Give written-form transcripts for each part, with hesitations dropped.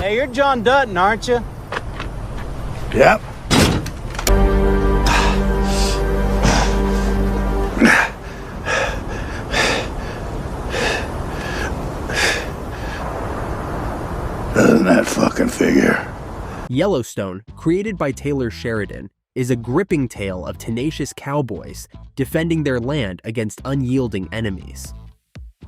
Hey, you're John Dutton, aren't you? Yep. Doesn't that fucking figure? Yellowstone, created by Taylor Sheridan, is a gripping tale of tenacious cowboys defending their land against unyielding enemies.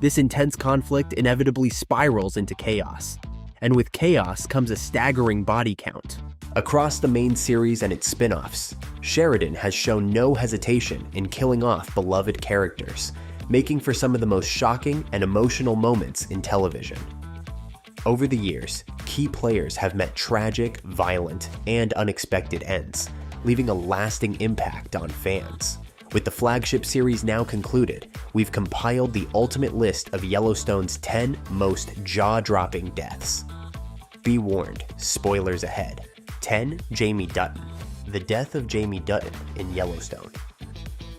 This intense conflict inevitably spirals into chaos, and with chaos comes a staggering body count. Across the main series and its spin-offs, Sheridan has shown no hesitation in killing off beloved characters, making for some of the most shocking and emotional moments in television. Over the years, key players have met tragic, violent, and unexpected ends, leaving a lasting impact on fans. With the flagship series now concluded, we've compiled the ultimate list of Yellowstone's 10 most jaw-dropping deaths. Be warned, spoilers ahead. 10. Jamie Dutton. The death of Jamie Dutton in Yellowstone.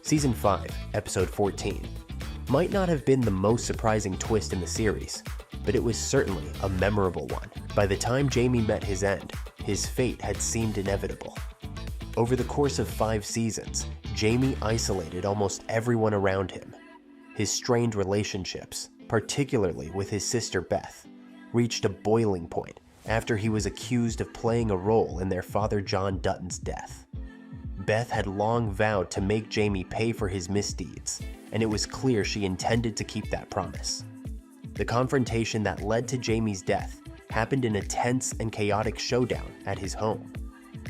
Season 5, Episode 14. Might not have been the most surprising twist in the series, but it was certainly a memorable one. By the time Jamie met his end, his fate had seemed inevitable. Over the course of 5 seasons, Jamie isolated almost everyone around him. His strained relationships, particularly with his sister Beth, reached a boiling point after he was accused of playing a role in their father John Dutton's death. Beth had long vowed to make Jamie pay for his misdeeds, and it was clear she intended to keep that promise. The confrontation that led to Jamie's death happened in a tense and chaotic showdown at his home.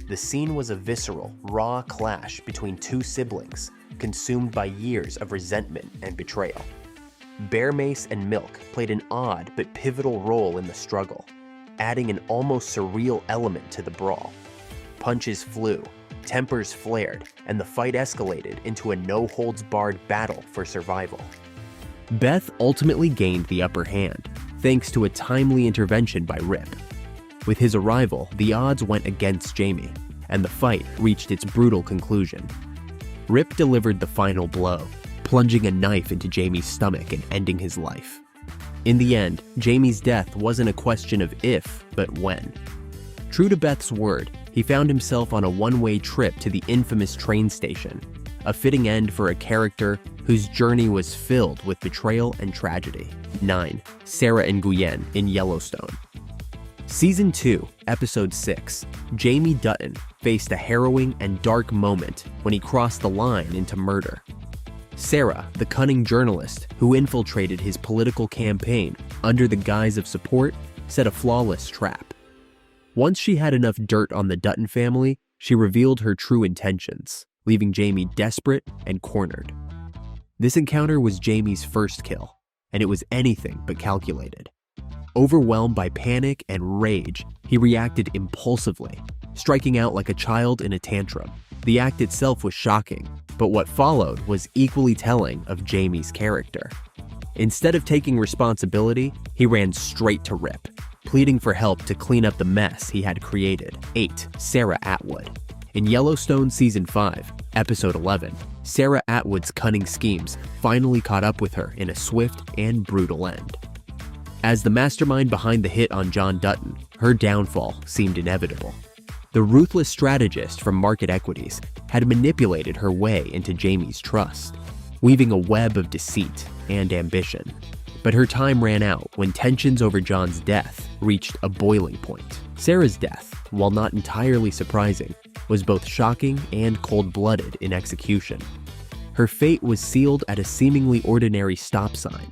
The scene was a visceral, raw clash between two siblings, consumed by years of resentment and betrayal. Bear mace and milk played an odd but pivotal role in the struggle, adding an almost surreal element to the brawl. Punches flew, tempers flared, and the fight escalated into a no-holds-barred battle for survival. Beth ultimately gained the upper hand, thanks to a timely intervention by Rip. With his arrival, the odds went against Jamie, and the fight reached its brutal conclusion. Rip delivered the final blow, plunging a knife into Jamie's stomach and ending his life. In the end, Jamie's death wasn't a question of if, but when. True to Beth's word, he found himself on a one-way trip to the infamous train station, a fitting end for a character whose journey was filled with betrayal and tragedy. 9. Sarah and Guyen in Yellowstone. Season 2, Episode 6, Jamie Dutton faced a harrowing and dark moment when he crossed the line into murder. Sarah, the cunning journalist who infiltrated his political campaign under the guise of support, set a flawless trap. Once she had enough dirt on the Dutton family, she revealed her true intentions, leaving Jamie desperate and cornered. This encounter was Jamie's first kill, and it was anything but calculated. Overwhelmed by panic and rage, he reacted impulsively, striking out like a child in a tantrum. The act itself was shocking, but what followed was equally telling of Jamie's character. Instead of taking responsibility, he ran straight to Rip, pleading for help to clean up the mess he had created. 8. Sarah Atwood. In Yellowstone Season 5, Episode 11, Sarah Atwood's cunning schemes finally caught up with her in a swift and brutal end. As the mastermind behind the hit on John Dutton, her downfall seemed inevitable. The ruthless strategist from Market Equities had manipulated her way into Jamie's trust, weaving a web of deceit and ambition. But her time ran out when tensions over John's death reached a boiling point. Sarah's death, while not entirely surprising, was both shocking and cold-blooded in execution. Her fate was sealed at a seemingly ordinary stop sign.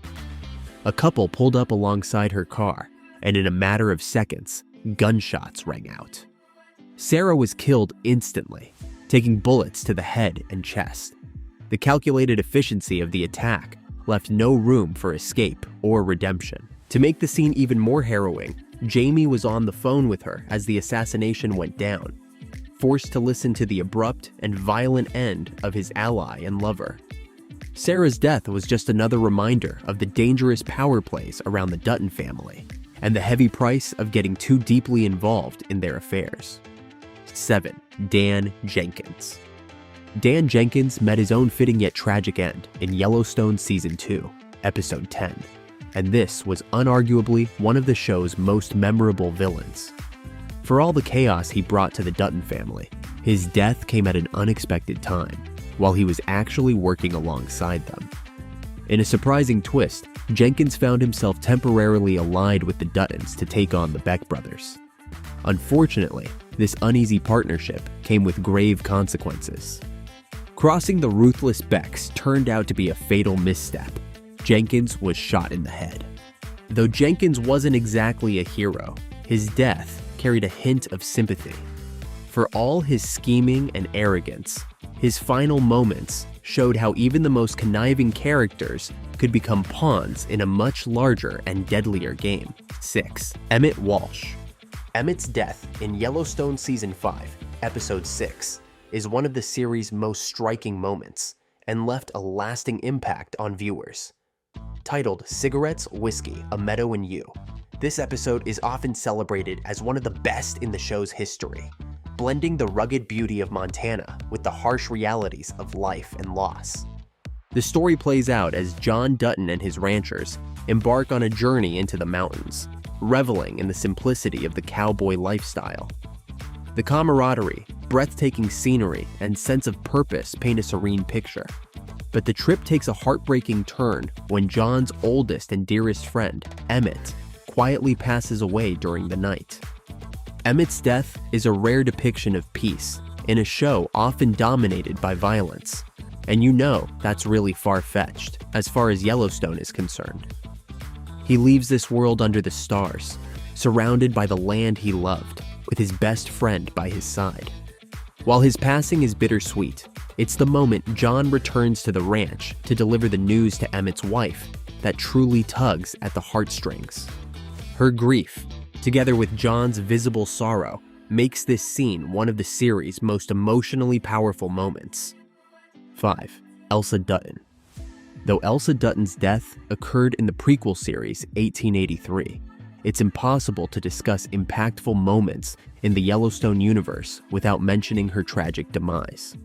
A couple pulled up alongside her car, and in a matter of seconds, gunshots rang out. Sarah was killed instantly, taking bullets to the head and chest. The calculated efficiency of the attack left no room for escape or redemption. To make the scene even more harrowing, Jamie was on the phone with her as the assassination went down, forced to listen to the abrupt and violent end of his ally and lover. Sarah's death was just another reminder of the dangerous power plays around the Dutton family and the heavy price of getting too deeply involved in their affairs. 7. Dan Jenkins. Dan Jenkins met his own fitting yet tragic end in Yellowstone Season 2, Episode 10. and this was unarguably one of the show's most memorable villains. For all the chaos he brought to the Dutton family, his death came at an unexpected time, while he was actually working alongside them. In a surprising twist, Jenkins found himself temporarily allied with the Duttons to take on the Beck brothers. Unfortunately, this uneasy partnership came with grave consequences. Crossing the ruthless Becks turned out to be a fatal misstep. Jenkins was shot in the head. Though Jenkins wasn't exactly a hero, his death carried a hint of sympathy. For all his scheming and arrogance, his final moments showed how even the most conniving characters could become pawns in a much larger and deadlier game. 6. Emmett Walsh. Emmett's death in Yellowstone Season 5, Episode 6, is one of the series' most striking moments and left a lasting impact on viewers. Titled Cigarettes, Whiskey, A Meadow and You, this episode is often celebrated as one of the best in the show's history, blending the rugged beauty of Montana with the harsh realities of life and loss. The story plays out as John Dutton and his ranchers embark on a journey into the mountains, reveling in the simplicity of the cowboy lifestyle. The camaraderie, breathtaking scenery, and sense of purpose paint a serene picture. But the trip takes a heartbreaking turn when John's oldest and dearest friend, Emmett, quietly passes away during the night. Emmett's death is a rare depiction of peace in a show often dominated by violence. And you know that's really far-fetched as far as Yellowstone is concerned. He leaves this world under the stars, surrounded by the land he loved, with his best friend by his side. While his passing is bittersweet, it's the moment John returns to the ranch to deliver the news to Emmett's wife that truly tugs at the heartstrings. Her grief, together with John's visible sorrow, makes this scene one of the series' most emotionally powerful moments. 5. Elsa Dutton. Though Elsa Dutton's death occurred in the prequel series 1883, it's impossible to discuss impactful moments in the Yellowstone universe without mentioning her tragic demise.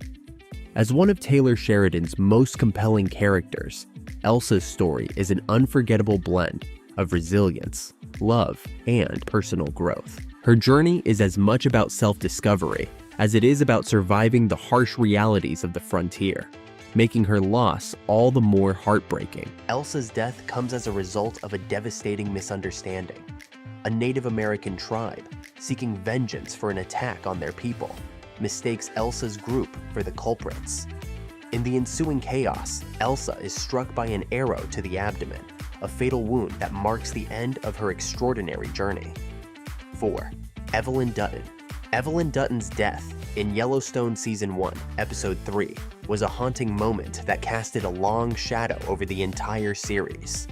As one of Taylor Sheridan's most compelling characters, Elsa's story is an unforgettable blend of resilience, love, and personal growth. Her journey is as much about self-discovery as it is about surviving the harsh realities of the frontier, making her loss all the more heartbreaking. Elsa's death comes as a result of a devastating misunderstanding. A Native American tribe, seeking vengeance for an attack on their people, mistakes Elsa's group for the culprits. In the ensuing chaos, Elsa is struck by an arrow to the abdomen, a fatal wound that marks the end of her extraordinary journey. 4. Evelyn Dutton. Evelyn Dutton's death in Yellowstone Season 1, Episode 3, was a haunting moment that casted a long shadow over the entire series.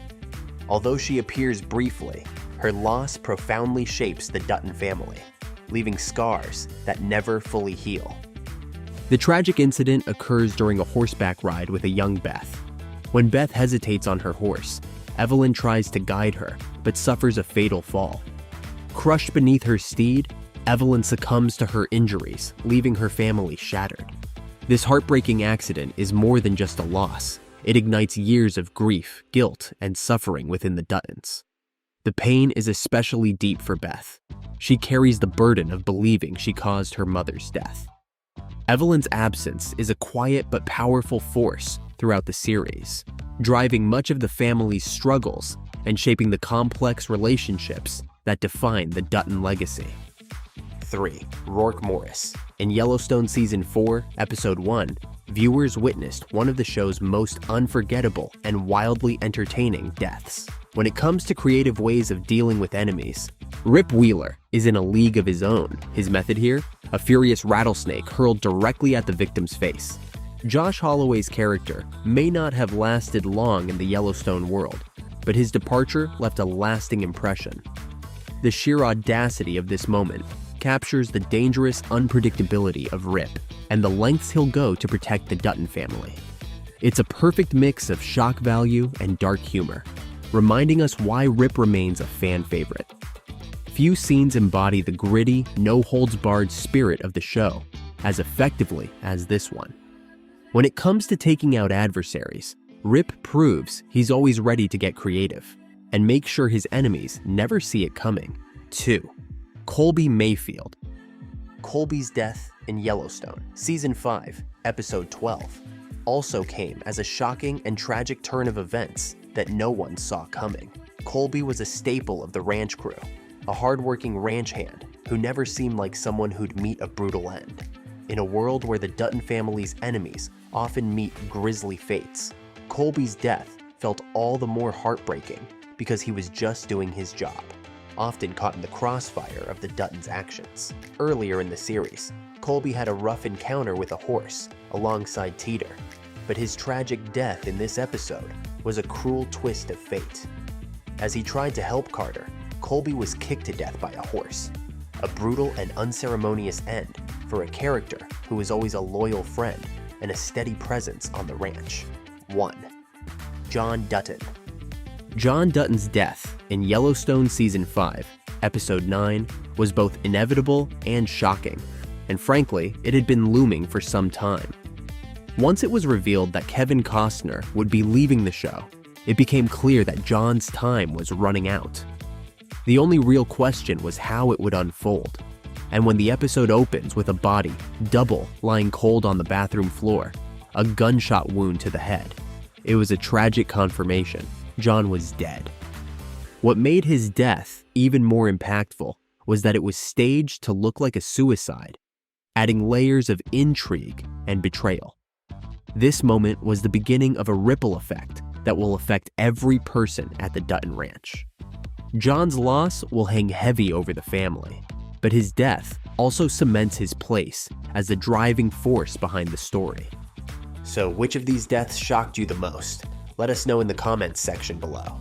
Although she appears briefly, her loss profoundly shapes the Dutton family, leaving scars that never fully heal. The tragic incident occurs during a horseback ride with a young Beth. When Beth hesitates on her horse, Evelyn tries to guide her, but suffers a fatal fall. Crushed beneath her steed, Evelyn succumbs to her injuries, leaving her family shattered. This heartbreaking accident is more than just a loss. It ignites years of grief, guilt, and suffering within the Duttons. The pain is especially deep for Beth. She carries the burden of believing she caused her mother's death. Evelyn's absence is a quiet but powerful force throughout the series, driving much of the family's struggles and shaping the complex relationships that define the Dutton legacy. 3. Rourke Morris. In Yellowstone Season 4, Episode 1, viewers witnessed one of the show's most unforgettable and wildly entertaining deaths. When it comes to creative ways of dealing with enemies, Rip Wheeler is in a league of his own. His method here? A furious rattlesnake hurled directly at the victim's face. Josh Holloway's character may not have lasted long in the Yellowstone world, but his departure left a lasting impression. The sheer audacity of this moment captures the dangerous unpredictability of Rip and the lengths he'll go to protect the Dutton family. It's a perfect mix of shock value and dark humor, reminding us why Rip remains a fan favorite. Few scenes embody the gritty, no-holds-barred spirit of the show as effectively as this one. When it comes to taking out adversaries, Rip proves he's always ready to get creative. and make sure his enemies never see it coming. 2. Colby Mayfield. Colby's death in Yellowstone, Season 5, Episode 12, also came as a shocking and tragic turn of events that no one saw coming. Colby was a staple of the ranch crew, a hardworking ranch hand who never seemed like someone who'd meet a brutal end. In a world where the Dutton family's enemies often meet grisly fates, Colby's death felt all the more heartbreaking because he was just doing his job, often caught in the crossfire of the Duttons' actions. Earlier in the series, Colby had a rough encounter with a horse alongside Teeter, but his tragic death in this episode was a cruel twist of fate. As he tried to help Carter, Colby was kicked to death by a horse, a brutal and unceremonious end for a character who was always a loyal friend and a steady presence on the ranch. 1. John Dutton. John Dutton's death in Yellowstone Season 5, Episode 9, was both inevitable and shocking, and frankly, it had been looming for some time. Once it was revealed that Kevin Costner would be leaving the show, it became clear that John's time was running out. The only real question was how it would unfold, and when the episode opens with a body, double, lying cold on the bathroom floor, a gunshot wound to the head, it was a tragic confirmation. John was dead. What made his death even more impactful was that it was staged to look like a suicide, adding layers of intrigue and betrayal. This moment was the beginning of a ripple effect that will affect every person at the Dutton Ranch. John's loss will hang heavy over the family, but his death also cements his place as the driving force behind the story. So which of these deaths shocked you the most? Let us know in the comments section below.